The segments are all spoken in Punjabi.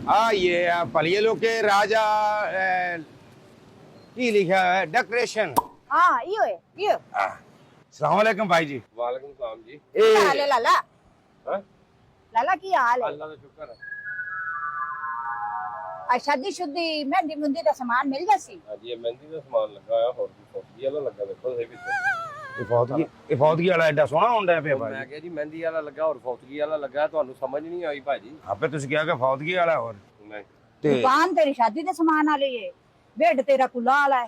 हाँ ये पलियलों के राजा की लिखा है डेकोरेशन। हाँ यो है यो। अस्सलाम वालेकुम भाई जी। वालेकुम सलाम जी। क्या हाल है लाला? हाँ? लाला की हाल है? अल्लाह का शुक्र है। शादी शुदी मेहंदी मुंदी का सामान मिल जासी? हाँ जी, ये मेहंदी का सामान लगा है और भी फौजी वाला लगा देखो सही भी फौतगी वाला एडा सोहना होंडा पे भाई। मैं कह जी मेहंदी वाला लगा और फौजी वाला लगा ਤੁਹਾਨੂੰ ਸਮਝ ਨਹੀਂ ਆਈ ਭਾਜੀ। आपे तुझे क्या कि फौतगी वाला और नहीं दुकान तेरी शादी के सामान वाली है, बेड तेरा कुला वाला है।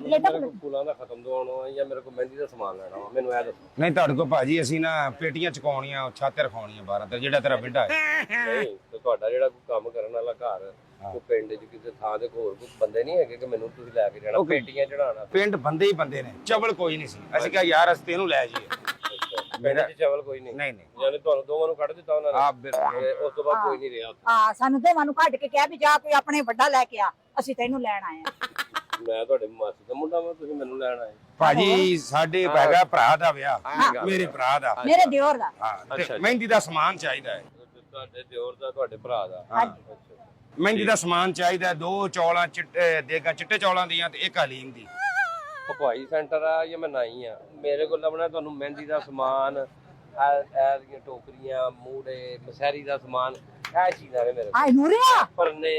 ਮੇਰੇ ਕੋਲ ਕੁਲਾਂ ਦਾ ਖਤਮ ਤੋਂ ਆਉਣਾ ਜਾਂ ਮੇਰੇ ਕੋਲ ਮਹਿੰਦੀ ਦਾ ਸਮਾਨ ਲੈਣਾ ਵਾ ਮੈਨੂੰ ਇਹ ਦੱਸੋ। नहीं ਤੁਹਾਡੇ को भाजी ਅਸੀਂ ਨਾ ਪੇਟੀਆਂ ਚਕਾਉਣੀਆਂ ਛਾਤੇ ਰਖਾਉਣੀਆਂ 12 ਤੇ ਜਿਹੜਾ ਤੇਰਾ ਬਿੱਡਾ ਹੈ। ਨਹੀਂ ਤੇ ਤੁਹਾਡਾ ਜਿਹੜਾ ਕੋਈ ਕੰਮ ਕਰਨ ਵਾਲਾ ਘਰ ਕੋਈ ਪਿੰਡ 'ਚ ਕਿਸੇ ਥਾਂ ਤੇ ਹੋਰ ਕੋਈ ਬੰਦੇ ਨਹੀਂ ਹੈਗੇ ਕਿ ਮੈਨੂੰ ਤੁਸੀਂ ਲੈ ਕੇ ਜਾਣਾ ਪੇਟੀਆਂ ਚੜਾਉਣਾ। ਪਿੰਡ ਬੰਦੇ ਹੀ ਬੰਦੇ ਨੇ, ਚਵਲ ਕੋਈ ਨਹੀਂ ਸੀ। ਅਸੀਂ ਕਿਹਾ ਯਾਰ ਅਸੀਂ ਤੈਨੂੰ ਲੈ ਜਾਈਏ। ਪਿੰਡ 'ਚ ਚਾਵਲ ਕੋਈ ਨਹੀਂ। ਨਹੀਂ ਨਹੀਂ ਯਾਨੀ ਤੁਹਾਨੂੰ ਦੋਵਾਂ ਨੂੰ ਕੱਢ ਦਿੱਤਾ ਉਹਨਾਂ ਨੇ। ਆਪ ਬਿਲਕੁਲ ਤੇ ਉਸ ਤੋਂ ਬਾਅਦ ਕੋਈ ਨਹੀਂ ਰਿਹਾ ਉੱਥੇ। ਹਾਂ ਸਾਨੂੰ ਦੋਵਾਂ ਨੂੰ ਕੱਢ ਕੇ ਕਿਹਾ ਵੀ ਜਾ ਕੋਈ ਆਪਣੇ ਵੱਡਾ ਲੈ ਕੇ ਆ, ਅਸੀਂ ਤੈਨੂੰ ਲੈਣ ਆਏ ਆ। ਮੈਂ ਤੁਹਾਡੇ ਮਾਸੀ ਦਾ ਮੁੰਡਾ ਵਾਂ ਤੁਸੀਂ ਮੈਨੂੰ ਲੈਣ ਆਏ। ਭਾਜੀ ਸਾਡੇ ਹੈਗਾ ਭਰਾ ਦਾ ਵਿਆਹ, ਮੇਰੇ ਭਰਾ ਦਾ। ਮੇਰੇ ਦਿਓਰ ਦਾ। ਹਾਂ ਤੇ ਮਹਿੰਦੀ ਦਾ ਸਮਾਨ ਚਾਹੀਦਾ ਹੈ। ਤੁਹਾਡੇ ਦਿਓਰ ਦਾ ਤੁਹਾਡੇ ਭਰਾ ਦਾ। ਹਾਂਜੀ। ਮਹਿੰਦੀ ਦਾ ਸਮਾਨ ਚਾਹੀਦਾ, 2 ਚੌਲਾਂ ਚਿੱਟੇ ਦੇਗਾ ਚਿੱਟੇ ਚੌਲਾਂ ਦੀਆਂ ਤੇ 1 ਹਲੀਮ ਦੀ। ਭਕਵਾਈ ਸੈਂਟਰ ਆ ਜਾਂ ਮੈਂ ਨਾਈ ਆ ਮੇਰੇ ਕੋਲ ਲੱਭਣਾ ਤੁਹਾਨੂੰ ਮਹਿੰਦੀ ਦਾ ਸਮਾਨ ਇਹ ਦੀਆਂ ਟੋਕਰੀਆਂ ਮੂੜੇ ਮਸਹਿਰੀ ਦਾ ਸਮਾਨ ਇਹ ਚੀਜ਼ਾਂ ਨੇ ਮੇਰੇ ਆਏ ਨੂਰਿਆ ਪਰਨੇ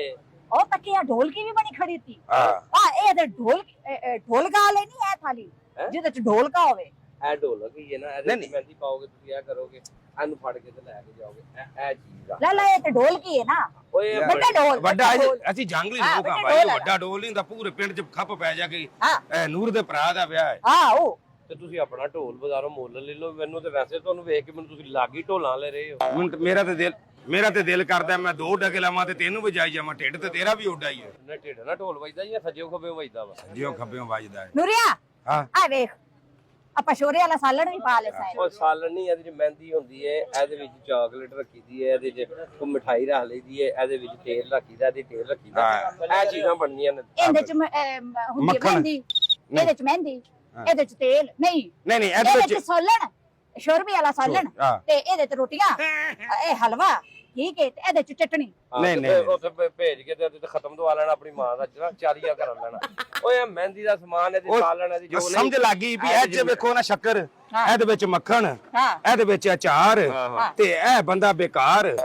ਉਹ ਤੱਕਿਆ ਢੋਲਕੀ ਵੀ ਬਣੀ ਖੜੀ ਸੀ। ਹਾਂ ਇਹ ਤੇ ਢੋਲਕਾ ਵਾਲੇ ਨਹੀਂ ਹੈ ਥਾਲੀ ਜਿਹਦੇ ਚ ਢੋਲਕਾ ਹੋਵੇ। ਇਹ ਢੋਲਕ ਹੀ ਹੈ ਨਾ ਇਹਦੇ ਵਿੱਚ ਮਹਿੰਦੀ ਪਾਓਗੇ ਤੁਸੀਂ ਇਹ ਕਰੋਗੇ ਇਹਨੂੰ ਫੜ ਕੇ ਤੇ ਲੈ ਕੇ ਜਾਓਗੇ ਇਹ ਚੀਜ਼ ਆ ਲਾਲਾ ਇਹ ਤੇ ਢੋਲਕੀ ਹੈ ਨਾ। ਓਏ ਵੱਡਾ ਢੋਲ ਵੱਡਾ ਅਸੀਂ ਜੰਗਲੀ ਲੋਕ ਆ ਭਾਈ, ਵੱਡਾ ਢੋਲ ਨਹੀਂ ਹੁੰਦਾ ਪੂਰੇ ਪਿੰਡ 'ਚ ਖੱਪ ਪੈ ਜਾ ਕੇ ਨੂਰ ਦੇ ਭਰਾ ਦਾ ਵਿਆਹ ਹੈ। ਹਾਂ ਉਹ ਤੇ ਤੁਸੀਂ ਆਪਣਾ ਢੋਲ ਬਾਜ਼ਾਰੋਂ ਮੁੱਲ ਲੈ ਲਓ। ਮੈਨੂੰ ਤੇ ਵੈਸੇ ਤੁਹਾਨੂੰ ਵੇਖ ਕੇ ਮੈਨੂੰ ਤੁਸੀਂ ਲਾਗੀ ਢੋਲਾਂ ਲੈ ਰਹੇ ਹੋ। ਮੇਰਾ ਤੇ ਦਿਲ ਕਰਦਾ ਮੈਂ 2 ਡਗੇ ਲਾਵਾਂ ਤੇ ਤੈਨੂੰ ਵਜਾਈ ਜਾਵਾਂ, ਢਿੱਡ ਤੇ ਤੇਰਾ ਵੀ ਉੱਡਾ ਹੀ ਹੈ। ਨਾ ਢਿੱਡ ਨਾ ਢੋਲ ਵੱਜਦਾ ਜਾਂ ਸੱਜੇ ਖੱਬੇ ਵੱਜਦਾ ਵਾ? ਜਿਉਂ ਖੱਬਿਓਂ ਵੱਜਦਾ ਹੈ। ਨੂਰਿਆ ਹਾਂ ਆ ਵੇਖ ਆਪਾਂ ਸ਼ੋਰੇ ਵਾਲਾ ਸਾਲਣ ਵੀ ਪਾ ਲੈ ਸਾਇ। ਉਹ ਸਾਲਣ ਨਹੀਂ ਇਹਦੇ ਚ ਮਹਿੰਦੀ ਹੁੰਦੀ ਹੈ, ਇਹਦੇ ਵਿੱਚ ਚਾਕਲੇਟ ਰੱਖੀ ਦੀ ਹੈ, ਇਹਦੇ ਚ ਕੋਈ ਮਿਠਾਈ ਰੱਖ ਲਈਦੀ ਹੈ, ਇਹਦੇ ਵਿੱਚ ਤੇਲ ਰੱਖੀਦਾ ਇਹਦੇ ਤੇਲ ਰੱਖੀਦਾ ਇਹ ਚੀਜ਼ਾਂ ਬਣਨੀਆਂ ਨੇ। ਇਹਦੇ ਚ ਹੁੰਦੀ ਮਹਿੰਦੀ, ਇਹਦੇ ਚ ਮਹਿੰਦੀ, ਇਹਦੇ ਚ ਤੇਲ ਨਹੀਂ ਨਹੀਂ ਇਹਦੇ ਚ ਸਾਲਣ ਸ਼ੋਰਬੀ ਵਾਲਾ ਸਾਲਣ ਤੇ ਇਹਦੇ ਤੇ ਰੋਟੀਆਂ ਇਹ ਹਲਵਾ ਠੀਕ ਹੈ ਤੇ ਇਹਦੇ ਚ ਚਟਣੀ। ਨਹੀਂ ਉੱਥੇ ਭੇਜ ਕੇ ਤੇ ਖਤਮ ਦਵਾ ਲੈਣਾ ਆਪਣੀ ਮਾਂ ਦਾ ਜਿਹੜਾ ਚਾਰੀਆ ਕਰ ਲੈਣਾ। ਓਏ ਮਹਿੰਦੀ ਦਾ ਸਮਾਨ ਇਹਦੇ ਸਾਲਣ ਇਹਦੀ ਜੋ ਨਹੀਂ ਸਮਝ ਲੱਗੀ ਵੀ ਇਹ ਚ ਵੇਖੋ ਨਾ ਸ਼ੱਕਰ, ਇਹਦੇ ਵਿੱਚ ਮੱਖਣ, ਇਹਦੇ ਵਿੱਚ ਅਚਾਰ ਤੇ ਇਹ ਬੰਦਾ ਬੇਕਾਰ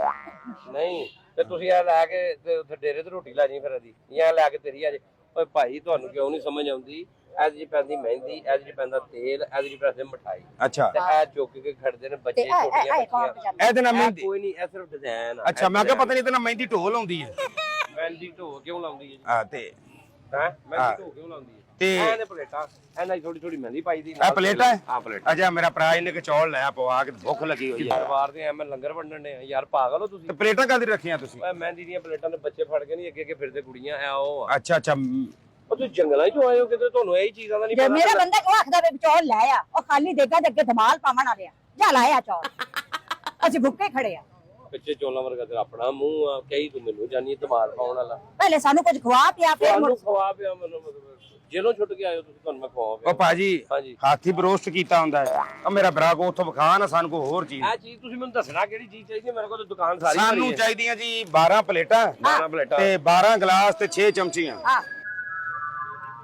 ਨਹੀਂ। ਤੇ ਤੁਸੀਂ ਇਹ ਲੈ ਕੇ ਤੇ ਉੱਥੇ ਡੇਰੇ ਤੇ ਰੋਟੀ ਲੈ ਜੀ ਫਿਰ ਇਹਦੀ ਜਾਂ ਲੈ ਕੇ ਤੇਰੀ ਆ ਜੇ। ਓਏ ਭਾਈ ਤੁਹਾਨੂੰ ਕਿਉਂ ਨਹੀਂ ਸਮਝ ਆਉਂਦੀ? ਇਹਦੇ ਚ ਪੈਂਦੀ ਮਹਿੰਦੀ, ਇਹਦੇ ਚ ਪੈਂਦਾ ਤੇਲ, ਇਹਦੇ ਚ ਪੈਂਦੀ ਮਿਠਾਈ। ਅੱਛਾ ਤੇ ਇਹ ਚੁੱਕ ਕੇ ਖੜਦੇ ਨੇ ਬੱਚੇ ਛੋਟੀਆਂ ਬੱਚੀਆਂ। ਇਹਦੇ ਨਾਲ ਮਹਿੰਦੀ ਕੋਈ ਨਹੀਂ ਇਹ ਸਿਰਫ ਡਿਜ਼ਾਈਨ ਆ। ਅੱਛਾ ਮੈਂ ਕਿਹਾ ਪਤਾ ਨਹੀਂ ਇਹਦੇ ਨਾਲ ਮਹਿੰਦੀ ਢੋਲ ਆਉਂਦੀ ਹੈ। ਮਹਿੰਦੀ ਢੋ ਕਿਉਂ ਲਾਉਂਦੀ ਹੈ ਜੀ? ਹਾਂ ਤੇ ਹੈ ਮਹਿੰਦੀ ਢੋ ਕਿਉਂ ਲਾਉਂਦੀ ਹੈ? ਤੇ ਇਹਨੇ ਪਲੇਟਾਂ ਇਹਨਾਂ ਥੋੜੀ ਥੋੜੀ ਮਹਿੰਦੀ ਪਾਈ ਦੀ। ਇਹ ਪਲੇਟਾਂ ਹੈ? ਹਾਂ ਪਲੇਟਾਂ। ਅੱਛਾ ਮੇਰਾ ਭਰਾ ਇਹਨੇ ਕਿ ਚੌਲ ਲਿਆ ਪਵਾ ਕੇ ਭੁੱਖ ਲੱਗੀ ਹੋਈ ਹੈ। ਦਰਬਾਰ ਦੇ ਐਵੇਂ ਲੰਗਰ ਵੰਡਣ ਨੇ ਯਾਰ ਪਾਗਲ ਹੋ ਤੁਸੀਂ। ਤੇ ਪਲੇਟਾਂ ਕਾਹਦੀ ਰੱਖੀਆਂ ਤੁਸੀਂ? ਓਏ ਮਹਿੰਦੀ ਦੀਆਂ ਪਲੇਟਾਂ ਦੇ ਬੱਚੇ ਫੜ ਕੇ ਨਹੀਂ ਅੱਗੇ ਅੱਗੇ ਫਿਰਦੇ ਕੁੜੀਆਂ ਐ ਉਹ ਆ। ਅੱਛਾ ਉਹ ਤੁਸੀਂ ਜੰਗਲਾਂ ਚੋਂ ਆਏ ਹੋ ਕਿਤੇ ਤੁਹਾਨੂੰ ਇਹ ਚੀਜ਼ਾਂ ਦਾ ਨਹੀਂ ਜੇ ਪਤਾ? ਮੇਰਾ ਬੰਦਾ ਕਿਉਂ ਆਖਦਾ ਵੇ ਚੌਲ ਲੈ ਆ, ਉਹ ਖਾਲੀ ਦੇਗਾ ਦੇ ਅੱਗੇ ਧਮਾਲ ਪਾਵਣ ਵਾਲਿਆ ਜਾ ਲਾਇਆ ਚੌਲ। ਅਸੀਂ ਭੁੱਖੇ ਖੜੇ ਆ। ਪਿੱਛੇ ਚੋਲਾਂ ਵਰਗਾ ਤੇਰਾ ਆਪਣਾ ਮੂੰਹ ਆ, ਕਹੀ ਤੂੰ ਮੈਨੂੰ ਜਾਨੀ ਧਮਾਲ ਪਾਉਣ ਵਾਲਾ। ਪਹਿਲੇ ਸਾਨੂੰ ਕੁਝ ਖਵਾ ਪਿਆ ਫਿਰ ਤੁਹਾਨੂੰ ਖਵਾ ਪਿਆ ਮੈਨੂੰ ਜੇਲੋਂ ਛੁੱਟ ਕੇ ਆਏ ਹੋ ਤੁਸੀਂ ਤੁਹਾਨੂੰ ਮੈਂ ਖਵਾ ਪਿਆ। ਉਹ ਭਾਜੀ ਹਾਂਜੀ ਹਾਥੀ ਬਰੋਸਟ ਕੀਤਾ ਹੁੰਦਾ ਹੈ। ਉਹ ਮੇਰਾ ਭਰਾ ਕੋ ਉੱਥੋਂ ਵਿਖਾ ਨਾ ਸਾਨੂੰ ਕੋਈ ਹੋਰ ਚੀਜ਼। ਇਹ ਚੀਜ਼ ਤੁਸੀਂ ਮੈਨੂੰ ਦੱਸਣਾ ਕਿਹੜੀ ਚੀਜ਼ ਚਾਹੀਦੀ ਹੈ? ਮੇਰੇ ਕੋਲ ਤਾਂ ਦੁਕਾਨ ਸਾਰੀ ਸਾਨੂੰ ਚਾਹੀਦੀਆਂ ਜੀ 12 ਪਲੇਟਾਂ 12 ਪਲੇਟਾਂ ਤੇ 12 ਗਲਾਸ ਤੇ 6 ਚਮਚੀਆਂ। ਹਾਂ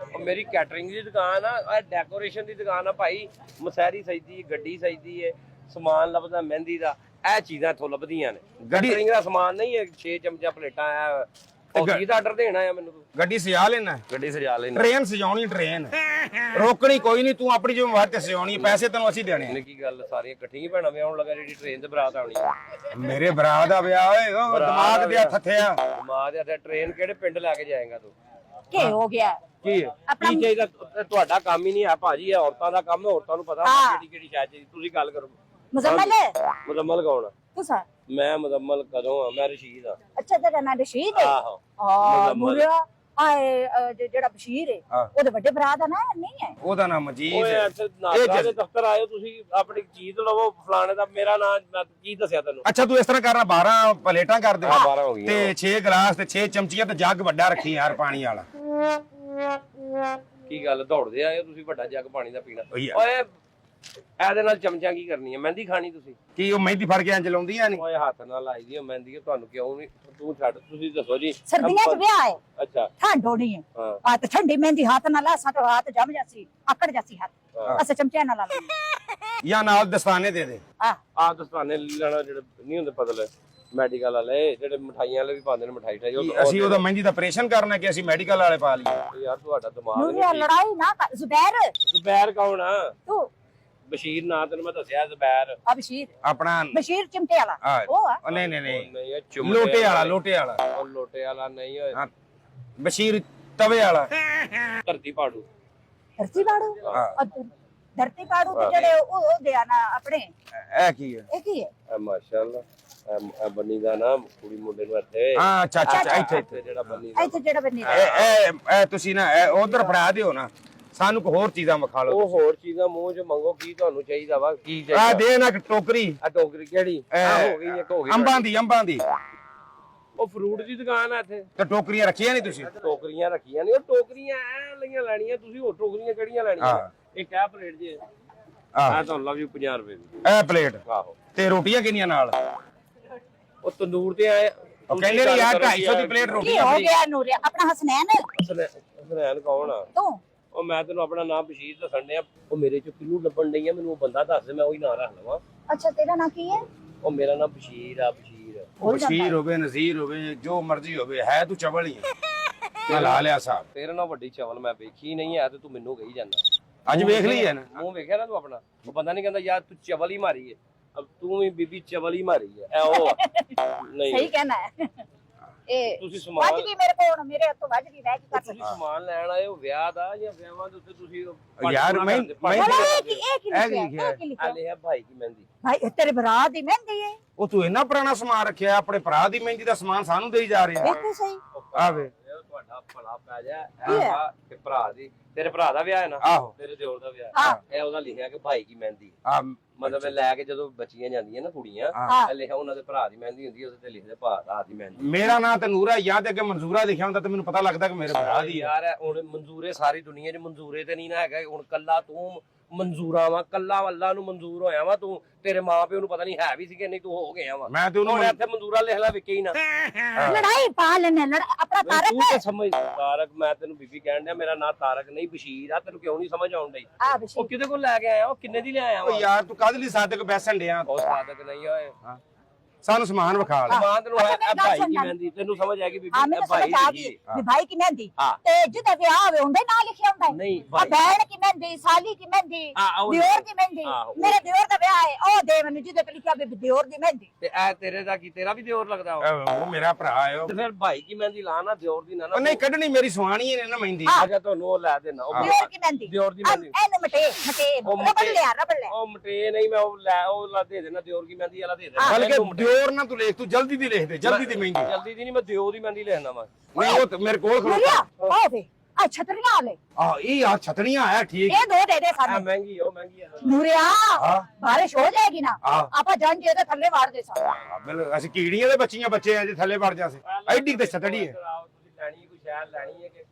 ਉਹ ਮੇਰੀ ਕੈਟਰਿੰਗ ਦੀ ਦੁਕਾਨ ਆ, ਇਹ ਡੈਕੋਰੇਸ਼ਨ ਦੀ ਦੁਕਾਨ ਆ ਭਾਈ। ਮਸਹਿਰੀ ਸਜਦੀ, ਗੱਡੀ ਸਜਦੀ ਹੈ, ਸਮਾਨ ਲੱਭਦਾ ਮਹਿੰਦੀ ਦਾ, ਇਹ ਚੀਜ਼ਾਂ ਇੱਥੋਂ ਲੱਭਦੀਆਂ ਨੇ। ਕੈਟਰਿੰਗ ਦਾ ਸਮਾਨ ਨਹੀਂ ਹੈ 6 ਚਮਚਾ ਪਲੇਟਾਂ ਆ। ਫੌਜੀ ਦਾ ਆਰਡਰ ਦੇਣਾ ਆ ਮੈਨੂੰ ਤੂੰ। ਗੱਡੀ ਸਜਾ ਲੈਣਾ, ਗੱਡੀ ਸਜਾ ਲੈਣਾ। ਟ੍ਰੇਨ ਸਜਾਉਣੀ, ਟ੍ਰੇਨ ਰੋਕਣੀ ਕੋਈ ਨਹੀਂ, ਤੂੰ ਆਪਣੀ ਜ਼ਿੰਮੇਵਾਰੀ ਤੇ ਸਜਾਉਣੀ, ਪੈਸੇ ਤੈਨੂੰ ਅਸੀਂ ਦੇਣੇ। ਕੀ ਗੱਲ ਸਾਰੀਆਂ ਇਕੱਠੀਆਂ ਭੈਣਾਂ ਵਿਆਹਣ ਲੱਗਾ ਜਿਹੜੀ ਟ੍ਰੇਨ ਤੇ ਬਰਾਤ ਆਉਣੀ ਆ? ਮੇਰੇ ਭਰਾ ਦਾ ਵਿਆਹ ਓਏ ਉਹ ਦਿਮਾਗ ਦੇ ਥੱਥਿਆ। ਮਾਂ ਦੇ ਹੱਥੇ ਟ੍ਰੇਨ ਕਿਹੜੇ ਪਿੰਡ ਲੈ ਕੇ ਜਾਏਗਾ ਤੂੰ? ਕੀ ਹੋ ਗਿਆ? ਕੀ ਕੀ ਚਾਹੀਦਾ? ਤੁਹਾਡਾ ਕੰਮ ਹੀ ਨਹੀਂ ਆ ਭਾਜੀ, ਇਹ ਔਰਤਾਂ ਦਾ ਕੰਮ ਹੈ। ਔਰਤਾਂ ਨੂੰ ਪਤਾ ਕਿਹੜੀ ਕਿਹੜੀ ਸ਼ਾਇਦ ਚਾਹੀਦੀ। ਤੁਸੀਂ ਗੱਲ ਕਰੋ। ਮੁਜ਼ੰਮਲ ਮੁਜ਼ੰਮਲ ਕੌਣ ਆ? ਤੁਸੀਂ? ਮੈਂ ਮੁਜ਼ੰਮਲ ਕਦੋਂ ਆ? ਮੈਂ ਰਸ਼ੀਦ ਆ। ਅੱਛਾ ਤੇਰਾ ਨਾਂ ਰਸ਼ੀਦ ਹੈ? ਆਹੋ ਹਾਂ ਮੁਰਿਆ ਆਏ ਜਿਹੜਾ ਬਸ਼ੀਰ ਹੈ ਉਹਦੇ ਵੱਡੇ ਭਰਾ ਦਾ ਨਾਂ ਨਹੀਂ ਹੈ? ਉਹਦਾ ਨਾਮ ਮਜੀਦ ਓਏ ਹੈ। ਇੱਥੇ ਨਾਗਰਾ ਦੇ ਦਫ਼ਤਰ ਆਇਓ ਤੁਸੀਂ, ਆਪਣੀ ਚੀਜ਼ ਲਵੋ ਫਲਾਣੇ ਦਾ। ਮੇਰਾ ਨਾਂ ਮੈਂ ਕੀ ਦੱਸਿਆ ਤੈਨੂੰ? ਅੱਛਾ ਤੂੰ ਇਸ ਤਰ੍ਹਾਂ ਕਰਨਾ 12 ਪਲੇਟਾਂ ਕਰ ਦੇ 12 ਹੋ ਗਈਆਂ ਤੇ 6 ਗਲਾਸ ਤੇ 6 ਚਮਚੀਆਂ ਤੇ ਜੱਗ ਵੱਡਾ ਰੱਖੀ ਯਾਰ ਪਾਣੀ ਵਾਲਾ। ਕੀ ਗੱਲ ਦੌੜਦੇ ਆਏ ਹੋ ਤੁਸੀਂ? ਵੱਡਾ ਜੱਗ ਪਾਣੀ ਦਾ ਪੀਣਾ? ਓਏ ਓਏ ਇਹਦੇ ਨਾਲ ਚਮਚਾ ਕੀ ਕਰਨੀ ਹੈ? ਮਹਿੰਦੀ ਖਾਣੀ ਤੁਸੀਂ? ਕੀ ਉਹ ਮਹਿੰਦੀ ਫੜ ਕੇ ਐਂ ਚਲਾਉਂਦੀਆਂ ਨਹੀਂ? ਓਏ ਹੱਥ ਨਾਲ ਲਾਈ ਦੀ ਮਹਿੰਦੀ, ਤੁਹਾਨੂੰ ਕਿਉਂ ਨਹੀਂ? ਤੂੰ ਛੱਡ, ਤੁਸੀਂ ਦੱਸੋ ਜੀ। ਸਰਦੀਆਂ 'ਚ ਵਿਆਹ ਹੈ, ਅੱਛਾ ਠੰਡ ਹੋਣੀ ਹੈ, ਹਾਂ ਆ ਤੇ ਠੰਡੀ ਮਹਿੰਦੀ ਹੱਥ ਨਾਲ ਲਾ ਸਾਡਾ ਹੱਥ ਜਮ ਜਾਸੀ, ਆਕੜ ਜਾਸੀ ਹੱਥ, ਅਸਾਂ ਚਮਚੇ ਨਾਲ ਲਾ ਲੈਂਦੇ ਜਾਂ ਨਾਲ ਦਸਤਾਨੇ ਦੇ ਦੇ। ਆ ਦਸਤਾਨੇ ਲੈਣਾ ਜਿਹੜੇ ਨਹੀਂ ਹੁੰਦੇ ਪਤਲੇ ਮੈਡੀਕਲ ਵਾਲੇ, ਜਿਹੜੇ ਮਠਾਈਆਂ ਵਾਲੇ ਵੀ ਪਾਉਂਦੇ ਨੇ, ਮਠਾਈ ਠਾਈ ਅਸੀਂ ਉਹਦਾ ਮਹਿੰਦੀ ਦਾ ਆਪਰੇਸ਼ਨ ਕਰਨਾ ਕਿ ਅਸੀਂ ਮੈਡੀਕਲ ਵਾਲੇ ਪਾ ਲਈਏ? ਯਾਰ ਤੁਹਾਡਾ ਦਿਮਾਗ ਨੂਰੀਆ ਲੜਾਈ ਨਾ ਕਰ ਜ਼ੁਬੈਰ, ਜ਼ੁਬੈਰ ਕੌਣ ਆ? ਤੂੰ ਬਸ਼ੀਰ ਨਾਂ ਤੈਨੂੰ ਮੈਂ ਦੱਸਿਆ, ਜ਼ੁਬੈਰ ਬਸ਼ੀਰ, ਆਪਣਾ ਬਸ਼ੀਰ ਚਿਮਟੇ ਵਾਲਾ ਉਹ ਆ। ਨਹੀਂ ਨਹੀਂ ਨਹੀਂ ਨਹੀਂ, ਇਹ ਲੋਟੇ ਵਾਲਾ, ਲੋਟੇ ਵਾਲਾ। ਉਹ ਲੋਟੇ ਵਾਲਾ ਨਹੀਂ ਓਏ, ਹਾਂ, ਬਸ਼ੀਰ ਤਵੇ ਵਾਲਾ। ਧਰਤੀ ਪਾੜੂ। ਧਰਤੀ ਪਾੜੂ, ਧਰਤੀ ਪਾੜੂ ਤੇ ਜਿਹੜੇ ਉਹ ਦੇ ਆ ਨਾ ਆਪਣੇ, ਇਹ ਕੀ ਹੈ? ਇਹ ਕੀ ਹੈ? ਮਾਸ਼ਾਅੱਲਾ, ਇਹ ਬੰਨੀ ਦਾ ਨਾ ਕੁੜੀ ਮੁੰਡੇ ਨੂੰ ਇੱਥੇ। ਹਾਂ ਅੱਛਾ ਅੱਛਾ, ਇੱਥੇ ਜਿਹੜਾ ਬੰਨੀ ਦਾ, ਇੱਥੇ ਜਿਹੜਾ ਬੰਨੀ ਇਹ ਤੁਸੀਂ ਨਾ ਉਧਰ ਫੜਾ ਦਿਓ ਨਾ, ਸਾਨੂੰ ਕੋ ਹੋਰ ਚੀਜ਼ਾਂ ਵਿਖਾ ਲਓ। ਉਹ ਹੋਰ ਚੀਜ਼ਾਂ ਮੂੰਹ 'ਚ ਮੰਗੋ, ਕੀ ਤੁਹਾਨੂੰ ਚਾਹੀਦਾ ਵਾ? ਕੀ ਆ ਚਾਹੀਦਾ? ਦੇ ਨਾ ਟੋਕਰੀ। ਆ ਟੋਕਰੀ ਕਿਹੜੀ? ਹੋ ਗਈ ਇੱਕ, ਹੋ ਗਈ ਅੰਬਾਂ ਦੀ, ਅੰਬਾਂ ਦੀ। ਉਹ ਫਰੂਟ ਦੀ ਦੁਕਾਨ ਆ ਇੱਥੇ। ਤੇ ਟੋਕਰੀਆਂ ਰੱਖੀਆਂ ਨਹੀਂ ਤੁਸੀਂ? ਟੋਕਰੀਆਂ ਰੱਖੀਆਂ ਨਹੀਂ, ਉਹ ਟੋਕਰੀਆਂ ਐ ਲਈਆਂ ਲੈਣੀਆਂ ਤੁਸੀਂ, ਹੋਰ ਟੋਕਰੀਆਂ ਕਿਹੜੀਆਂ ਲੈਣੀਆਂ? ਇੱਕ ਆ ਪਲੇਟ ਜੇ ਆ ਤੁਹਾਨੂੰ ਲੱਗ ਜੂ 50 ਰੁਪਏ ਦੀ। ਇਹ ਪਲੇਟ ਆਹੋ। ਤੇ ਰੋਟੀਆਂ ਕਿੰਨੀਆਂ ਨਾਲ? ਉਹ ਤੰਦੂਰ ਤੇ ਆਏ, ਉਹ ਕਹਿੰਦੇ ਨੇ ਯਾਰ 250 ਦੀ ਪਲੇਟ ਕੀ ਰੋਟੀਆਂ ਹੋ ਫਰੀ। ਗਿਆ ਨੂਰੀਆ? ਆਪਣਾ ਹਸਨੈਨ ਹਸਨੈਨ ਕੌਣ ਆ? ਤੂੰ? ਉਹ ਮੈਂ ਤੈਨੂੰ ਆਪਣਾ ਨਾਮ ਬਸ਼ੀਰ ਦੱਸਣ ਡਿਆ, ਉਹ ਮੇਰੇ ਚ ਕਿਹਨੂੰ ਲੱਭਣ ਡਈ ਆ, ਮੈਨੂੰ ਉਹ ਬੰਦਾ ਦੱਸ ਦੇ, ਮੈਂ ਉਹੀ ਨਾਂ ਰੱਖ ਲਵਾਂ। ਅੱਛਾ ਤੇਰਾ ਨਾਂ ਕੀ ਹੈ? ਉਹ ਮੇਰਾ ਨਾਮ ਬਸ਼ੀਰ ਆ, ਬਸ਼ੀਰ। ਬਸ਼ੀਰ ਹੋਵੇ, ਨਜ਼ੀਰ ਹੋਵੇ, ਜੋ ਮਰਜ਼ੀ ਹੋਵੇ, ਹੈ ਤੂੰ ਚਵਲ ਹੀ ਹੈ। ਮੈਂ ਲਾ ਲਿਆ ਸਾਹਿਬ। ਤੇਰੇ ਨਾਲ ਵੱਡੀ ਚਵਲ ਮੈਂ ਵੇਖੀ ਨਹੀਂ ਆ, ਤੇ ਤੂੰ ਮੈਨੂੰ ਕਹੀ ਜਾਂਦਾ। ਅੱਜ ਵੇਖ ਲਈ ਹੈ ਨਾ? ਮੂੰਹ ਵੇਖਿਆ ਨਾ ਤੂੰ ਆਪਣਾ? ਉਹ ਬੰਦਾ ਨਹੀਂ ਕਹਿੰਦਾ ਯਾਰ ਤੂੰ ਚਵਲ ਹੀ ਮਾਰੀ ਹੈ, ਅਬ ਤੂੰ ਵੀ ਬੀਬੀ ਚਵਲ ਹੀ ਮਾਰੀ ਹੈ। ਇਹ ਉਹ ਨਹੀਂ, ਸਹੀ ਕਹਿਣਾ ਹੈ। ਇਹ ਤੁਸੀਂ ਵੱਜ ਸਮਾਨ, ਗਈ ਮੇਰੇ ਕੋਲ, ਮੇਰੇ ਹੱਥੋਂ ਵੱਜ ਗਈ, ਮੈਂ ਕੀ ਕਰ ਤੁਸੀਂ ਸਕਦਾ? ਸਮਾਨ ਲੈਣ ਆਏ ਹੋ ਵਿਆਹ ਦਾ, ਜਾਂ ਵਿਆਹਾਂ ਦੇ ਉੱਤੇ ਤੁਸੀਂ ਯਾਰ ਮੈਂ ਇਹ ਕੀ ਲਿਖਿਆ? ਲਿਖਿਆ ਇਹ ਕੀ ਲਿਖਿਆ? ਲਿਆ ਭਾਈ ਕੀ ਮਹਿੰਦੀ। ਭਾਈ ਤੇਰੇ ਭਰਾ ਦੀ ਮਹਿੰਦੀ ਹੈ? ਉਹ ਤੂੰ ਇੰਨਾ ਪੁਰਾਣਾ ਸਮਾਨ ਰੱਖਿਆ, ਆਪਣੇ ਭਰਾ ਦੀ ਮਹਿੰਦੀ ਦਾ ਸਮਾਨ ਸਾਨੂੰ ਦੇਈ ਜਾ ਰਿਹਾ। ਵੇਖੋ ਸਹੀ। ਆਵੇ ਤੁਹਾਡਾ ਭਲਾ ਪੈ ਜਾ ਤੇ ਭਰਾ ਦੀ, ਤੇਰੇ ਭਰਾ ਦਾ ਵਿਆਹ ਹੈ ਨਾ? ਆਹੋ। ਤੇਰੇ ਦਿਓਰ ਦਾ ਵਿਆਹ, ਇਹ ਉਹਦਾ ਲਿਖਿਆ ਕਿ ਭਾਈ ਕੀ ਮਹਿੰਦੀ। ਮਤਲਬ ਲੈ ਕੇ ਜਦੋਂ ਬੱਚੀਆਂ ਜਾਂਦੀਆਂ ਨਾ ਕੁੜੀਆਂ, ਇਹ ਲਿਖਿਆ ਉਹਨਾਂ ਦੇ ਭਰਾ ਦੀ ਮਹਿੰਦੀ ਹੁੰਦੀ, ਉਹਦੇ ਤੇ ਲਿਖਦੇ ਭਰਾ ਦੀ ਮਹਿੰਦੀ। ਮੇਰਾ ਨਾਂ ਤੇ ਨੂਰਾ ਜਾਂ ਤੇ ਅੱਗੇ ਮਨਜ਼ੂਰਾ ਲਿਖਿਆ ਹੁੰਦਾ ਤੇ ਮੈਨੂੰ ਪਤਾ ਲੱਗਦਾ ਕਿ ਮੇਰੇ ਭਰਾ ਦੀ ਹੈ। ਯਾਰ ਹੁਣ ਮਨਜ਼ੂਰੇ ਸਾਰੀ ਦੁਨੀਆ 'ਚ ਮਨਜ਼ੂਰੇ ਤੇ ਨਹੀਂ ਨਾ ਹੈਗਾ, ਹੁਣ ਕੱਲਾ ਤੂੰ ਮਨਜ਼ੂਰਾ ਵਾ, ਕੱਲਾ ਅੱਲਾ ਨੂੰ ਮਨਜ਼ੂਰ ਹੋਇਆ ਵਾ ਤੂੰ। ਤੇਰੇ ਮਾਂ ਪਿਓ ਨੂੰ ਪਤਾ ਨਹੀਂ ਹੈ ਵੀ ਸੀ ਕਿ ਨਹੀਂ, ਤੂੰ ਹੋ ਗਿਆ ਵਾ। ਮੈਂ ਤੇ ਉਹਨੂੰ ਹੁਣ ਇੱਥੇ ਮਨਜ਼ੂਰਾ ਲਿਖ ਲੈ ਵਿਕੇ ਹੀ ਨਾ। ਲੜਾਈ ਪਾ ਲੈਣੇ ਆਪਣਾ ਤਾਰਕ ਤੂੰ ਤਾਂ ਸਮਝ ਤਾਰਕ, ਮੈਂ ਤੈਨੂੰ ਬੀਬੀ ਕਹਿਣ ਡਿਆ, ਮੇਰਾ ਨਾਂ ਤਾਰਕ ਨਹੀਂ ਬਸ਼ੀਰ ਆ। ਤੈਨੂੰ ਕਿਉਂ ਨਹੀਂ ਸਮਝ ਆਉਣ ਡਈ? ਆ ਉਹ ਬਸ਼ੀਰ ਕਿਹਦੇ ਕੋਲ ਲੈ ਕੇ ਆਇਆ? ਉਹ ਕਿੰਨੇ ਦੀ ਲੈ ਆਇਆ ਉਹ ਵਾ? ਯਾਰ ਤੂੰ ਕਾਹਦੇ ਲਈ ਸਾਦਕ ਬੈਸਣ ਡਿਆ? ਉਹ ਸਾਦਕ ਨਹੀਂ ਹੋਏ। ਸਾਨੂੰ ਸਮਾਨ ਵਿਖਾ ਲੈ। ਮਾਂ ਤੈਨੂੰ ਭਾਈ ਕੀ ਮਹਿੰਦੀ, ਤੈਨੂੰ ਸਮਝ ਆ ਗਈ ਬੀਬੀ? ਆ ਮੈਨੂੰ ਸਮਝ ਆ ਗਈ ਵੀ ਭਾਈ ਕੀ ਮਹਿੰਦੀ ਹਾਂ। ਤੇ ਜਿਹਦਾ ਵਿਆਹ ਹੋਵੇ ਹੁੰਦਾ ਨਾ ਲਿਖਿਆ ਹੁੰਦਾ ਹੈ। ਨਹੀਂ ਆ ਭੈਣ ਕੀ ਮਹਿੰਦੀ, ਸਾਲੀ ਕੀ ਮਹਿੰਦੀ, ਦਿਓਰ ਦੀ ਮਹਿੰਦੀ। ਮੇਰੇ ਦਿਓਰ ਦਾ ਵਿਆਹ ਹੈ, ਉਹ ਦੇ ਮੈਨੂੰ ਜਿਹਦੇ ਤੇ ਲਿਖਿਆ ਵੀ ਦਿਓਰ ਦੀ ਮਹਿੰਦੀ। ਤੇ ਇਹ ਤੇਰੇ ਦਾ ਕੀ, ਤੇਰਾ ਵੀ ਦਿਓਰ ਲੱਗਦਾ ਉਹ? ਉਹ ਮੇਰਾ ਭਰਾ ਹੈ। ਤੇ ਫਿਰ ਭਾਈ ਕੀ ਮਹਿੰਦੀ ਲਾ ਨਾ, ਦਿਓਰ ਦੀ ਨਾ। ਉਹ ਨਹੀਂ ਕੱਢਣੀ, ਮੇਰੀ ਸੁਹਾਣੀ ਹੈ ਨਾ ਮਹਿੰਦੀ। ਅੱਛਾ ਤੁਹਾਨੂੰ ਉਹ ਲੈ ਦੇਣਾ, ਉਹ ਦਿਓਰ ਕੀ ਮਹਿੰਦੀ, ਦਿਓਰ ਦੀ ਮਹਿੰਦੀ। ਇਹਨੂੰ ਮਟੇ ਰਬੜ ਲਿਆ, ਰਬੜ ਲਿਆ। ਉਹ ਮਟੇ ਨਹੀਂ, ਮੈਂ ਉਹ ਲੈ, ਉਹ ਲਾ ਦੇ ਦੇਣਾ, ਦਿਓਰ ਕੀ ਮਹਿੰਦੀ ਵਾਲਾ ਦੇ ਦੇਣਾ। ਬਲਕਿ ਦਿਓਰ ਨਾ ਤੂੰ ਲਿਖ, ਤੂੰ ਜਲਦੀ ਦੀ ਲਿਖ ਦੇ, ਜਲਦੀ ਦੀ ਮਹਿੰਦੀ। ਜਲਦੀ ਦੀ ਨਹੀਂ, ਮੈਂ ਦਿਓਰ ਦੀ ਮਹਿੰਦੀ ਲਿਖਣਾ ਵਾ। ਨਹੀਂ ਉਹ ਮੇਰੇ ਕੋਲ ਨੂਰੀਆ ਖੜੋ। ਉਹ ਵੇ ਆ ਛਤਰੀਆਂ ਵਾਲੇ, ਇਹ ਆ ਛਤਰੀਆਂ ਆਇਆ ਠੀਕ। ਇਹ ਦੋ ਦੇ ਦੇ ਆ ਸਾਨੂੰ। ਮਹਿੰਗੀ, ਉਹ ਮਹਿੰਗੀ ਆ। ਨੂਰੀਆ ਬਾਰਿਸ਼ ਹੋ ਜਾਏਗੀ ਨਾ, ਹਾਂ। ਆਪਾਂ ਜਾਂਗੇ ਇਹਦੇ ਥੱਲੇ ਵਾੜ ਦੇ ਸਾਂ। ਬਿਲਕੁਲ, ਅਸੀਂ ਕੀੜੀਆਂ ਦੇ ਬੱਚੇ ਆ ਜੇ ਥੱਲੇ ਵੜ ਜਾਸੇ। ਐਡੀ ਤੇ ਛਤੜੀ ਹੈ। ਤੁਸੀਂ ਲੈਣੀ ਕੋਈ ਸ਼ਹਿਰ ਲੈਣੀ ਹੈ ਕਿ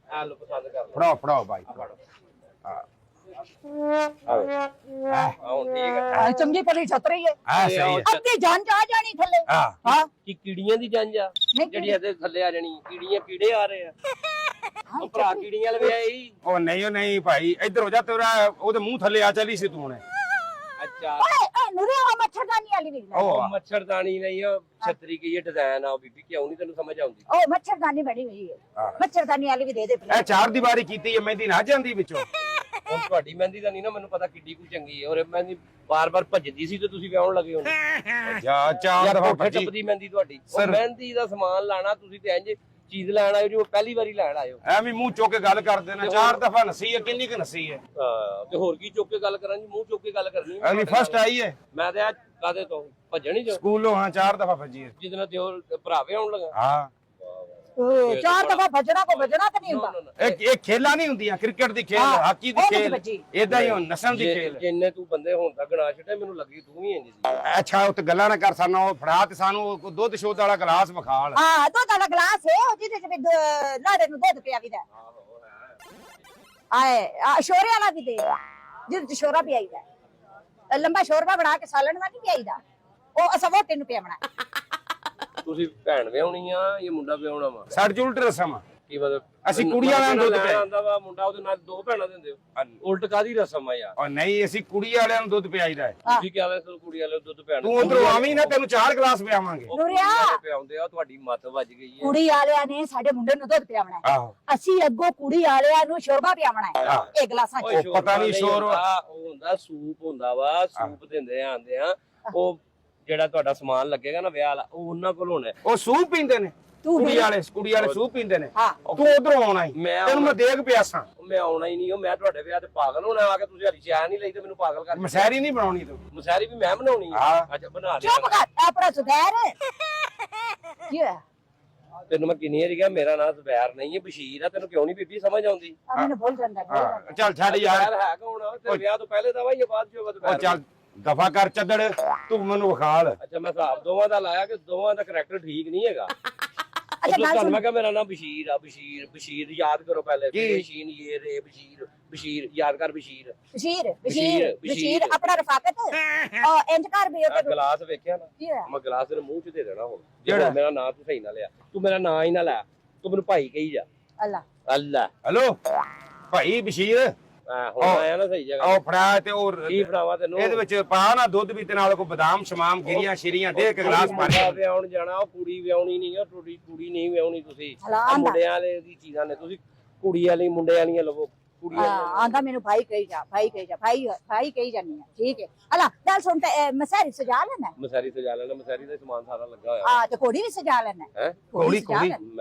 ਆ ਲੋ ਪਸੰਦ ਕਰ ਲਓ। ਫੜਾਓ ਫੜਾਓ ਬਾਈ। ਹਾਂ ਹੁਣ ਠੀਕ ਹੈ। ਆ ਚੰਗੀ ਭਲੀ ਛਤਰੀ ਹੈ, ਹਾਂ ਸਹੀ ਹੈ। ਅੱਧੀ ਜੰਜ ਆ ਜਾਣੀ ਥੱਲੇ। ਹਾਂ ਹਾਂ ਕੀ ਕੀੜੀਆਂ ਦੀ ਜੰਜ ਆ ਜਿਹੜੀ ਇਹਦੇ ਥੱਲੇ ਆ ਜਾਣੀ? ਕੀੜੀਆਂ ਕੀੜੇ ਆ ਰਹੇ ਆ, ਉਹ ਭਰਾ ਕੀੜੀਆਂ ਲਵੇ ਹੀ। ਉਹ ਨਹੀਂ ਭਾਈ, ਇੱਧਰ ਹੋ ਜਾ, ਤੇਰਾ ਉਹਦੇ ਮੂੰਹ ਥੱਲੇ ਆ ਚਲੀ ਸੀ ਤੂੰ ਹੁਣੇ। ਅੱਛਾ ਓਏ ਨੂਰੀਆ ਉਹ ਮੱਛਰਦਾਨੀ ਵਾਲੀ ਵੇਖ ਲੈ। ਉਹ ਮੱਛਰਦਾਨੀ ਨਹੀਂ, ਉਹ ਛਤਰੀ ਕੀ ਡਿਜ਼ਾਈਨ ਆ। ਉਹ ਬੀਬੀ ਕਿਉਂ ਨਹੀਂ ਤੈਨੂੰ ਸਮਝ ਆਉਂਦੀ? ਉਹ ਮੱਛਰਦਾਨੀ ਬਣੀ ਹੋਈ ਹੈ, ਮੱਛਰਦਾਨੀ ਵਾਲੀ ਵੀ ਦੇ ਦੇ ਇਹ 4 ਦੀਵਾਰੀ ਕੀਤੀ ਹੈ, ਮਹਿੰਦੀ ਨਾ ਜਾਂਦੀ ਵਿੱਚੋਂ। ਹੁਣ ਤੁਹਾਡੀ ਮਹਿੰਦੀ ਦਾ ਨਹੀਂ ਨਾ ਮੈਨੂੰ ਪਤਾ ਕਿੱਡੀ ਕੁ ਚੰਗੀ ਹੈ। ਔਰ ਮਹਿੰਦੀ ਬਾਰ-ਬਾਰ ਭੱਜਦੀ ਸੀ ਤੇ ਤੁਸੀਂ ਵਿਆਹਣ ਲੱਗੇ ਹੋ। ਜਾ 4 ਦਫਾ ਭੱਜੀ। ਟੱਪਦੀ ਮਹਿੰਦੀ ਤੁਹਾਡੀ। ਉਹ ਮਹਿੰਦੀ ਦਾ ਸਮਾਨ ਲਾਣਾ ਤੁਸੀਂ ਤੇ ਇੰਜ ਚੀਜ਼ ਲੈਣ ਆਇਓ ਜਿਵੇਂ ਪਹਿਲੀ ਵਾਰੀ ਲੈਣ ਆਇਓ। ਐਵੇਂ ਮੂੰਹ ਚੁੱਕ ਕੇ ਗੱਲ ਕਰ ਦੇਣਾ। 4 ਦਫਾ ਨਸੀ ਹੈ, ਕਿੰਨੀ ਕੁ ਨਸੀ ਹੈ? ਤੇ ਹੋਰ ਕੀ ਚੁੱਕ ਕੇ ਗੱਲ ਕਰਾਂ ਜੀ? ਮੂੰਹ ਚੁੱਕ ਕੇ ਗੱਲ ਕਰਨੀ। ਅਗਲੀ ਫਸਟ ਆਈ ਹੈ। ਮੈਂ ਤੇ ਕਾਦੇ ਤੋਂ ਭੱਜਣੀ ਜੋ ਸਕੂਲੋਂ। ਹਾਂ 4 ਦਫਾ ਭੱਜੀ ਹੈ। ਜਿੱਦਣਾ ਤੇ ਹੋਰ ਭਰਾਵੇ ਆਉਣ ਲੱਗਾ। ਹਾਂ 4 ਦਫਾ ਭੱਜਣਾ ਕੋ ਭੱਜਣਾ ਤਾਂ ਨਹੀਂ ਹੁੰਦਾ। ਇਹ ਖੇਲਾਂ ਨਹੀਂ ਹੁੰਦੀਆਂ, ਕ੍ਰਿਕਟ ਦੀ ਖੇਲ, ਹਾਕੀ ਦੀ ਖੇਲ, ਏਦਾਂ ਹੀ ਨਸਲ ਦੀ ਖੇਲ। ਜਿੰਨੇ ਤੂੰ ਬੰਦੇ ਹੁਣ ਤੱਕ ਗਣਾ ਛੱਡੇ, ਮੈਨੂੰ ਲੱਗੀ ਤੂੰ ਵੀ ਇੰਜ ਦੀ। ਅੱਛਾ ਉਹ ਤੇ ਗੱਲਾਂ ਨਾ ਕਰ, ਸਾਨੂੰ ਉਹ ਫੜਾ ਤੇ ਸਾਨੂੰ ਦੁੱਧ ਸ਼ੋਧ ਵਾਲਾ ਗਲਾਸ ਵਿਖਾਲ। ਹਾਂ ਦੁੱਧ ਵਾਲਾ ਗਲਾਸ ਹੈ, ਉਹ ਜਿਹਦੇ ਚ ਵੀ ਲਾੜੇ ਨੂੰ ਦੁੱਧ ਪਿਆ ਵੀ ਦਾ। ਆਏ ਸ਼ੋਰੇ ਵਾਲਾ ਵੀ ਦੇ ਜਿਹਦੇ ਚ ਸ਼ੋਰਾ ਪਿਆਈਦਾ। ਲੰਬਾ ਸ਼ੋਰਬਾ ਬਣਾ ਕੇ ਸਾਲਣ ਨਾਲ ਨਹੀਂ ਪਿਆਈਦਾ, ਉਹ ਅਸਾਂ ਵੋਟੇ ਨੂੰ ਪਿਆਵਣਾ। ਤੁਸੀਂ ਭੈਣ ਵਿਆਹਣੀ ਆ ਇਹ ਮੁੰਡਾ ਵਿਆਹਣਾ ਵਾ? ਸਾਡੇ ਉਲਟ ਰਸਮ ਆ। ਕੀ ਮਤਲਬ ਅਸੀਂ ਕੁੜੀ ਵਾਲਿਆਂ ਨੂੰ ਦੁੱਧ ਪਿਆ ਆਂਦਾ ਵਾ, ਮੁੰਡਾ ਉਹਦੇ ਨਾਲ 2 ਭੈਣਾਂ ਦਿੰਦੇ ਹੋ? ਉਲਟ ਕਾਦੀ ਰਸਮ ਆ ਯਾਰ? ਔਰ ਨਹੀਂ ਅਸੀਂ ਕੁੜੀ ਵਾਲਿਆਂ ਨੂੰ ਦੁੱਧ ਪਿਆਈਦਾ ਹੈ। ਤੁਸੀਂ ਕੀ ਆਲੇ ਕੁੜੀ ਵਾਲੇ ਨੂੰ ਦੁੱਧ ਪਿਆਣਾ? ਤੂੰ ਉਧਰੋਂ ਆਵੀਂ ਨਾ ਤੈਨੂੰ 4 ਗਲਾਸ ਪਿਆਵਾਂਗੇ। ਪਿਆਉਂਦੇ ਆ, ਤੁਹਾਡੀ ਮੱਤ ਵੱਜ ਗਈ ਹੈ। ਕੁੜੀ ਵਾਲਿਆਂ ਨੇ ਸਾਡੇ ਮੁੰਡੇ ਨੂੰ ਦੁੱਧ ਪਿਆਵਣਾ ਹੈ, ਆਹੋ ਅਸੀਂ ਅੱਗੋਂ ਕੁੜੀ ਵਾਲਿਆਂ ਨੂੰ ਸ਼ੋਰਬਾ ਪਿਆਵਣਾ ਹੈ ਇਹ ਗਲਾਸਾਂ ਚ। ਉਹ ਪਤਾ ਨਹੀਂ ਸ਼ੋਰ ਉਹ ਹੁੰਦਾ ਸੂਪ ਹੁੰਦਾ ਵਾ, ਸੂਪ ਦਿੰਦੇ ਆਂਦੇ ਆ। ਉਹ ਜਿਹੜਾ ਤੁਹਾਡਾ ਸਮਾਨ ਲੱਗੇਗਾ ਨਾ ਵਿਆਹ ਵਾਲਾ, ਉਹ ਉਹਨਾਂ ਕੋਲ ਹੋਣਾ। ਉਹ ਸੂਪ ਪੀਂਦੇ ਨੇ ਕੁੜੀ ਵਾਲੇ ਸੂਪ ਪੀਂਦੇ ਨੇ। ਤੂੰ ਉਧਰੋਂ ਆਉਣਾ ਹੀ, ਤੈਨੂੰ ਮੈਂ ਦੇਖ ਪਿਆਸਾਂ। ਮੈਂ ਆਉਣਾ ਹੀ ਨਹੀਂ, ਮੈਂ ਤੁਹਾਡੇ ਵਿਆਹ ਤੇ ਪਾਗਲ ਹੋਣਾ ਆ ਕੇ। ਤੁਸੀਂ ਹਰੀ ਚਾਹ ਨਹੀਂ ਲਈ ਤੇ ਮੈਨੂੰ ਪਾਗਲ ਕਰ। ਮਸੈਰੀ ਨਹੀਂ ਬਣਾਉਣੀ ਤੂੰ। ਮਸੈਰੀ ਵੀ ਮੈਂ ਬਣਾਉਣੀ ਆ? ਅੱਛਾ ਬਣਾ ਦੇ। ਚੁੱਪ ਕਰ ਆਪਣਾ ਸੁਧਾਰ। ਕੀ ਹੋਇਆ? ਤੈਨੂੰ ਮੈਂ ਕਿੰਨੀ ਵਾਰੀ ਕਿਹਾ ਮੇਰਾ ਨਾਮ ਜ਼ੁਬੈਰ ਨਹੀਂ ਹੈ, ਬਸ਼ੀਰ ਆ। ਤੈਨੂੰ ਕਿਉਂ ਨਹੀਂ ਬੀਬੀ ਸਮਝ ਆਉਂਦੀ? ਮੈਨੂੰ ਭੁੱਲ ਜਾਂਦਾ। ਚੱਲ ਛੱਡ ਯਾਰ, ਹੈ ਕੌਣ ਆ? ਤੇਰੇ ਵਿਆਹ ਤੋਂ ਪਹਿਲੇ ਦਾ ਵਾ ਜਾਂ ਬਾਅਦ ਚੋਂ? ਉਹ ਚੱਲ ਦਫਾ ਕਰ ਚੱਦੜ, ਤੂੰ ਮੈਨੂੰ ਵਿਖਾਲ। ਅੱਛਾ ਮੈਂ ਹਿਸਾਬ ਦੋਵਾਂ ਦਾ ਲਾਇਆ ਕਿ ਦੋਵਾਂ ਦਾ ਕਰੈਕਟਰ ਠੀਕ ਨਹੀਂ ਹੈਗਾ। ਅੱਛਾ ਗੱਲ ਸੁਣ, ਮੈਂ ਕਿਹਾ ਮੇਰਾ ਨਾਮ ਬਸ਼ੀਰ ਆ। ਬਸ਼ੀਰ ਯਾਦ ਕਰੋ ਪਹਿਲੇ। ਬਸ਼ੀਰ ਇਹ ਰੇ ਬਸ਼ੀਰ ਯਾਦ ਕਰ। ਬਸ਼ੀਰ ਆਪਣਾ ਰਫਾਕਤ ਇੰਜ ਕਰ ਵੀ ਉਹ ਗਲਾਸ ਵੇਖਿਆ ਨਾ, ਮੈਂ ਗਲਾਸ ਤੇਰੇ ਮੂੰਹ 'ਚ ਦੇ ਦੇਣਾ ਹੁਣ। ਜਿਹੜਾ ਮੇਰਾ ਨਾਂ ਤੂੰ ਸਹੀ ਨਾ ਲਿਆ, ਤੂੰ ਮੇਰਾ ਨਾਂ ਹੀ ਨਾ ਲੈ, ਤੂੰ ਮੈਨੂੰ ਭਾਈ ਕਹੀ ਜਾ। ਅੱਲਾ ਹੈਲੋ ਭਾਈ ਬਸ਼ੀਰ। ਹੁਣ ਆਇਆ ਨਾ ਸਹੀ ਜਗ੍ਹਾ। ਉਹ ਫੜਾ ਤੇ ਉਹ ਕੀ ਫੜਾਵਾ ਤੈਨੂੰ? ਇਹਦੇ ਵਿੱਚ ਪਾ ਨਾ ਦੁੱਧ ਵੀ ਤੇ ਨਾਲ ਕੋਈ ਬਦਾਮ ਸ਼ਮਾਮ ਗਿਰੀਆਂ ਸ਼ਿਰੀਆਂ ਦੇ ਕੇ ਗਲਾਸ ਪਾ ਦੇ। ਵਿਆਹਣ ਜਾਣਾ, ਉਹ ਕੁੜੀ ਵਿਆਹਣੀ ਨਹੀਂ ਆ। ਕੁੜੀ ਨਹੀਂ ਵਿਆਹਣੀ ਤੁਸੀਂ। ਮੁੰਡਿਆਂ ਵਾਲੇ ਦੀ ਚੀਜ਼ਾਂ ਨੇ, ਤੁਸੀਂ ਕੁੜੀ ਵਾਲੀ ਮੁੰਡੇ ਵਾਲੀਆਂ ਲਵੋ। ਆਂਦਾ ਮੈਨੂੰ ਭਾਈ ਕਹੀ ਜਾ, ਭਾਈ ਕਹੀ ਜਾਨੀ ਆ। ਠੀਕ ਹੈ ਅਲਾ ਚੱਲ ਸੁਣ ਤੇ ਮਸੈਰੀ ਸਜਾ ਲੈਣਾ। ਮਸੈਰੀ ਸਜਾ ਲੈਣਾ, ਮਸੈਰੀ ਦਾ ਸਮਾਨ ਸਾਰਾ ਲੱਗਾ ਹੋਇਆ। ਹਾਂ ਤੇ ਘੋੜੀ ਵੀ ਸਜਾ ਲੈਣਾ। ਹੈ ਘੋੜੀ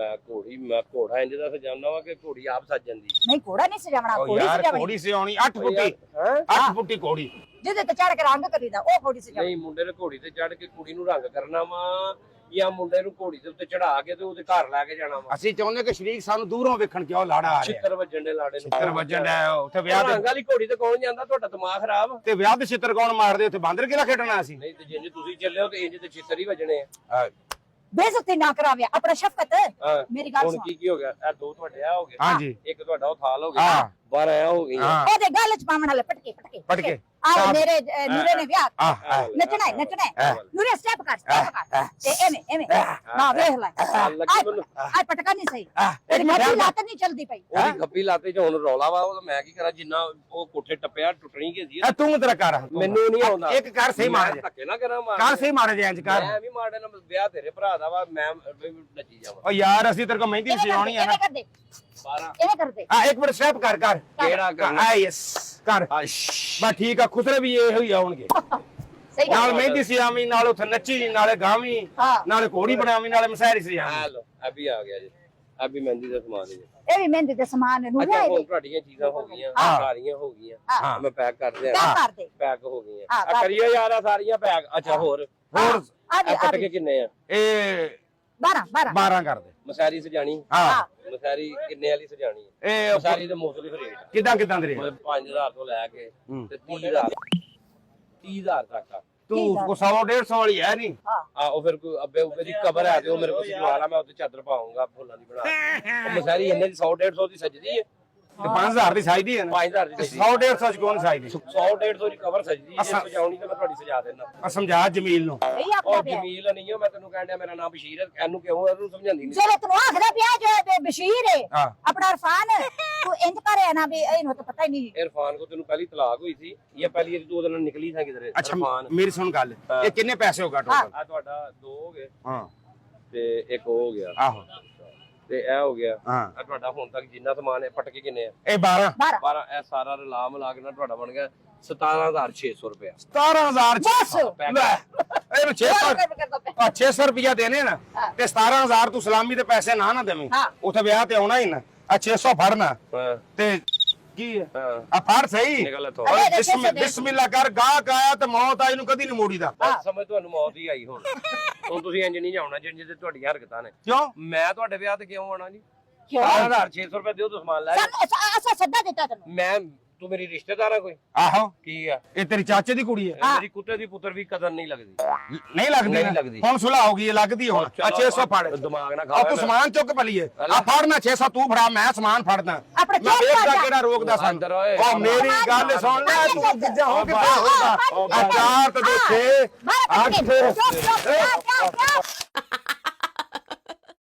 ਮੈਂ ਘੋੜਾ ਇੰਜ ਦਾ ਸਜਾਉਣਾ ਵਾ ਕਿ ਘੋੜੀ ਆਪ ਸਜ ਜਾਂਦੀ? ਨਹੀਂ ਘੋੜਾ ਨਹੀਂ ਸਜਾਵਣਾ, ਉਹ ਯਾਰ ਘੋੜੀ ਸਜਾਉਣੀ 8 ਫੁੱਟੀ 8 ਫੁੱਟੀ ਘੋੜੀ ਜਿਹਦੇ ਤੇ ਚੜ ਕੇ ਰੰਗ ਕਰੀਦਾ ਉਹ ਘੋੜੀ ਸਜਾਵਣੀ। ਨਹੀਂ ਮੁੰਡੇ ਨੇ ਘੋੜੀ ਤੇ ਚੜ ਕੇ ਕੁੜੀ ਨੂੰ ਰੰਗ ਕਰਨਾ ਵਾ, ਜਾਂ ਮੁੰਡੇ ਨੂੰ ਘੋੜੀ ਦੇ ਉੱਤੇ ਚੜਾ ਕੇ ਤੇ ਉਹਦੇ ਘਰ ਲੈ ਕੇ ਜਾਣਾ ਵਾ? ਅਸੀਂ ਚਾਹੁੰਦੇ ਕਿ ਸ਼ਰੀਕ ਸਾਨੂੰ ਦੂਰੋਂ ਵੇਖਣ ਕਿਉਂ ਲਾੜਾ ਆ ਰਿਹਾ। ਛਿੱਤਰ ਵੱਜਣ ਦੇ ਲਾੜੇ ਨੂੰ। ਛਿੱਤਰ ਵੱਜਣ ਦਾ ਉੱਥੇ ਵਿਆਹ ਰੰਗ ਵਾਲੀ ਘੋੜੀ ਤੇ ਕੌਣ ਜਾਂਦਾ? ਤੁਹਾਡਾ ਦਿਮਾਗ ਖਰਾਬ। ਤੇ ਵਿਆਹ ਦੇ ਛਿੱਤਰ ਕੌਣ ਮਾਰਦੇ? ਉੱਥੇ ਬਾਂਦਰ ਕਿਲਾ ਖੇਡਣਾ ਅਸੀਂ? ਨਹੀਂ ਤੇ ਜਿੰਜ ਤੁਸੀਂ ਚੱਲੇ ਹੋ ਤੇ ਇੰਜ ਤੇ ਛਿੱਤਰ ਹੀ ਵੱਜਣੇ ਆ। ਬੇਇੱਜ਼ਤੀ ਨਾ ਕਰਾਵਿਆ ਆਪਣਾ ਸ਼ਫਕਤ। ਮੇਰੀ ਗੱਲ ਹੁਣ ਸੁਣ, ਕੀ ਹੋ ਗਿਆ? ਇਹ 2 ਤੁਹਾਡੇ ਆ ਹੋ ਗਏ। ਹਾਂਜੀ ਇੱਕ ਤੁਹਾਡਾ ਉਹ ਥਾਲ ਹੋ ਗਿਆ, 12 ਆ ਹੋ ਗਈਆਂ। ਉਹਦੇ ਗੱਲ ਚ ਪਾਵਣ ਵਾਲੇ ਪਟਕੇ ਆਹ ਮੇਰੇ ਨੂਰੇ ਨੇ ਵਿਆਹ ਨੱਚਣਾ ਨੂਰੇ ਸਟੈਪ ਕਰ ਤੇ ਐਵੇਂ ਨਾ ਵੇਖ ਲੈ ਆ ਪਟਕਾ ਨਹੀਂ ਸਹੀ, ਤੇਰੀ ਮੱਥੀ ਲੱਤ ਨਹੀਂ ਚਲਦੀ ਪਈ। ਉਹਦੀ ਖੱਬੀ ਲਾਤੇ ਚ ਹੁਣ ਰੌਲਾ ਵਾ, ਉਹ ਮੈਂ ਕੀ ਕਰਾਂ? ਜਿੰਨਾ ਉਹ ਕੋਠੇ ਟੱਪਿਆ ਟੁੱਟਣੀ ਕੀ ਸੀ। ਤੂੰ ਤੇਰਾ ਕਰ, ਮੈਨੂੰ ਨਹੀਂ ਆਉਂਦਾ। ਇੱਕ ਕਰ ਸਹੀ ਮਾਰ, ਧੱਕੇ ਨਾ ਕਰਾਂ ਮਾਰ ਕਰ ਸਹੀ ਮਾਰ ਜੇ ਇੰਜ ਕਰ। ਮੈਂ ਵੀ ਮਾਰ ਦੇਣਾ, ਵਿਆਹ ਤੇਰੇ ਭਰਾ ਦਾ ਵਾ, ਮੈਂ ਨੱਚੀ ਜਾਵਾਂ। ਓ ਯਾਰ ਅਸੀਂ ਤੇਰੇ ਕੋ ਮਹਿੰਦੀ ਸਜਾਉਣੀ ਆ ਨਾ। ਐਵੇਂ ਕਰਦੇ ਇੱਕ ਮਿੰਟ ਸਟੈਪ ਕਰ ਕਿਹੜਾ ਕਰਨਾ? ਆ ਯੈਸ ਕਰ ਬਸ ਠੀਕ ਆ। ਖੁਸਰੇ ਵੀ ਇਹੋ ਹੀ ਆਉਣਗੇ ਸਹੀ ਨਾਲ ਮਹਿੰਦੀ ਸਿਆਵੀਂ, ਨਾਲ ਉੱਥੇ ਨੱਚੀ, ਨਾਲੇ ਗਾਵੀਂ, ਨਾਲੇ ਘੋੜੀ ਬਣਾਵੀਂ, ਨਾਲੇ ਮਸੈਰੀ ਸਜਾਵੀਂ। ਆ ਲੋ ਅਭੀ ਆ ਗਿਆ ਜੀ, ਅਭੀ ਮਹਿੰਦੀ ਦਾ ਸਮਾਨ ਜੀ। ਇਹ ਵੀ ਮਹਿੰਦੀ ਦੇ ਸਮਾਨ ਨੂੰ ਅੱਛਾ ਹੁਣ ਤੁਹਾਡੀਆਂ ਚੀਜ਼ਾਂ ਹੋ ਗਈਆਂ, ਸਾਰੀਆਂ ਹੋ ਗਈਆਂ। ਮੈਂ ਪੈਕ ਕਰ ਦਿਆਂ। ਪੈਕ ਹੋ ਗਈਆਂ। ਕਰੀਏ ਯਾਰ ਆ ਸਾਰੀਆਂ ਪੈਕ। ਅੱਛਾ ਹੋਰ ਪਟਕੇ ਕਿੰਨੇ ਆ? ਇਹ 12 ਕਰ ਦੇ। ਮਸੈਰੀ ਸਜਾਣੀ? ਹਾਂ ਮਸੈਰੀ ਕਿੰਨੇ ਵਾਲੀ ਸਜਾਣੀ ਹੈ? ਇਹ ਮਸੈਰੀ ਦੇ ਮੁਖਤਲਿਫ ਰੇਟ ਕਿਦਾਂ ਦੇ ਰੇਟ? 5000 ਤੋਂ ਲੈ ਕੇ ਤੇ 30,000 ਤੱਕ ਆ। ਤੂੰ 100-150 ਵਾਲੀ ਹੈ ਨਹੀਂ? ਉਹ ਫਿਰ ਕੋਈ ਅੱਬੇ ਉੱਬੇ ਦੀ ਕਬਰ ਹੈ ਤੇ ਉਹ ਮੇਰੇ ਕੋਲ ਸਜਵਾ ਲਾ, ਮੈਂ ਉੱਤੇ ਚਾਦਰ ਪਾਉਂਗਾ ਫੁੱਲਾਂ ਦੀ ਬਣਾ ਕੇ। ਉਹ ਮਸੈਰੀ ਇੰਨੇ ਦੀ 100-150 ਦੀ ਸਜਦੀ ਹੈ ਤੇ 5000 ਦੀ ਸਾਈਦੀ ਹੈ ਨਾ? 5000 ਦੀ 100-150 ਚ ਕੌਣ ਸਾਈਦੀ? 100-150 ਦੀ ਕਵਰ ਸਜਦੀ ਹੈ। ਸਜਾਉਣੀ ਤੇ ਮੈਂ ਤੁਹਾਡੀ ਸਜਾ ਦੇਣਾ। ਆ ਸਮਝਾ ਜਮੀਲ ਨੂੰ। ਉਹ ਜਮੀਲ ਨਹੀਂ ਹੈ, ਮੈਂ ਤੈਨੂੰ ਕਹਿਣ ਡਿਆ ਮੇਰਾ ਨਾਮ ਬਸ਼ੀਰ ਹੈ। ਇਹਨੂੰ ਕਿਉਂ ਇਹਨੂੰ ਸਮਝਾਉਂਦੀ ਨਹੀਂ? ਚਲੋ ਤੈਨੂੰ ਆਖਦਾ ਪਿਆ ਜੋ ਬਸ਼ੀਰ ਹੈ ਆਪਣਾ ਇਰਫਾਨ, ਤੂੰ ਇੰਜ ਕਰਿਆ ਨਾ ਵੀ ਇਹਨੂੰ ਤਾਂ ਪਤਾ ਹੀ ਨਹੀਂ। ਇਰਫਾਨ ਕੋ ਤੈਨੂੰ ਪਹਿਲੀ ਤਲਾਕ ਹੋਈ ਸੀ ਜਾਂ ਪਹਿਲੀ ਵਾਰੀ ਤੂੰ ਉਹਦੇ ਨਾਲ ਨਿਕਲੀ ਸੀ ਕਿਧਰੇ? ਅੱਛਾ ਮੇਰੀ ਸੁਣ ਗੱਲ, ਇਹ ਕਿੰਨੇ ਪੈਸੇ ਹੋਗਾ ਟੋਟਲ? ਆ ਤੁਹਾਡਾ 2 ਹੋ ਗਏ ਹਾਂ ਤੇ ਇੱਕ ਹੋ ਗਿਆ। ਆਹੋ ਤੇ ਇਹ ਹੋ ਗਿਆ। ਹਾਂ ਆ ਤੁਹਾਡਾ ਹੁਣ ਤੱਕ ਜਿੰਨਾ ਸਮਾਨ ਹੈ ਪਟਕੇ ਕਿੰਨੇ ਆ? ਇਹ 12 ਇਹ ਸਾਰਾ ਰਲਾ ਮਿਲਾ ਕੇ ਨਾ ਤੁਹਾਡਾ ਬਣ ਗਿਆ 17,600 ਰੁਪਇਆ। 17,600 ਇਹਨੂੰ 600 ਰੁਪਇਆ ਦੇਣੇ ਨਾ ਤੇ 17,000 ਤੂੰ ਸਲਾਮੀ ਦੇ ਪੈਸੇ ਨਾ ਦੇਵੀਂ। ਉੱਥੇ ਵਿਆਹ ਤੇ ਆਉਣਾ ਹੀ ਨਾ। ਆ 600 ਫੜਨਾ ਤੇ ਕੀ ਹੈ ਆ ਫੜ ਸਹੀ। ਬਿਸਮਿਲ੍ਲਾ ਕਰ, ਗਾਹਕ ਆਇਆ ਤੇ ਮੌਤ ਆਈ ਨੂੰ ਕਦੀ ਨਹੀਂ ਮੋੜੀਦਾ। ਸਮਝ ਤੁਹਾਨੂੰ ਮੌਤ ਹੀ ਆਈ ਹੁਣ ਤੁਸੀਂ ਇੰਜ ਨਹੀਂ ਜਾਉਣਾ ਜਿੰਜ ਤੇ ਤੁਹਾਡੀਆਂ ਹਰਕਤਾਂ ਨੇ। ਕਿਉਂ ਮੈਂ ਤੁਹਾਡੇ ਵਿਆਹ ਤੇ ਕਿਉਂ ਆਉਣਾ ਜੀ? 17,600 ਰੁਪਏ ਦਿਓ ਤੁਸੀਂ ਸਮਾਨ ਲੈ। ਅਸਾਂ ਸੱਦਾ ਦਿੱਤਾ ਤੈਨੂੰ। ਮੈਂ ਤੂੰ ਮੇਰੀ ਰਿਸ਼ਤੇਦਾਰ ਆ ਕੋਈ ਆਹੋ ਕੀ ਆ ਇਹ ਤੇਰੀ ਚਾਚੇ ਦੀ ਕੁੜੀ ਹੈ ਮੇਰੀ ਕੁੱਤੇ ਦੀ ਪੁੱਤਰ ਵੀ ਕਦਰ ਨਹੀਂ ਲੱਗਦੀ ਨਹੀਂ ਲੱਗਦੀ ਨਹੀਂ ਨਾ? ਲੱਗਦੀ। ਹੁਣ ਸੁਲਾ ਹੋ ਗਈ ਲੱਗਦੀ ਹੁਣ ਆ 600 ਫੜ ਦਿਮਾਗ ਨਾ ਆ ਤੂੰ ਸਮਾਨ ਚੁੱਕ ਪਲੀਏ ਆ ਫੜਨਾ 600 ਤੂੰ ਫੜਾ ਮੈਂ ਸਮਾਨ ਫੜਦਾ ਆਪਣੇ ਮੈਂ ਚੇਕ ਵੇਖਦਾ ਕਰ ਕਿਹੜਾ ਰੋਕਦਾ ਸਾਨੂੰ ਅੰਦਰ ਓਏ। ਉਹ ਮੇਰੀ ਗੱਲ ਸੁਣ ਲੈ ਤੂੰ ਜਿੱਦਾਂ ਹੋ ਕੇ ਹੋਊਗਾ ਆ 4 ਤੇ 6 ਮਾਰ 8 ਪਟਕੇ ਚੁੱਪ ਚੁੱਪ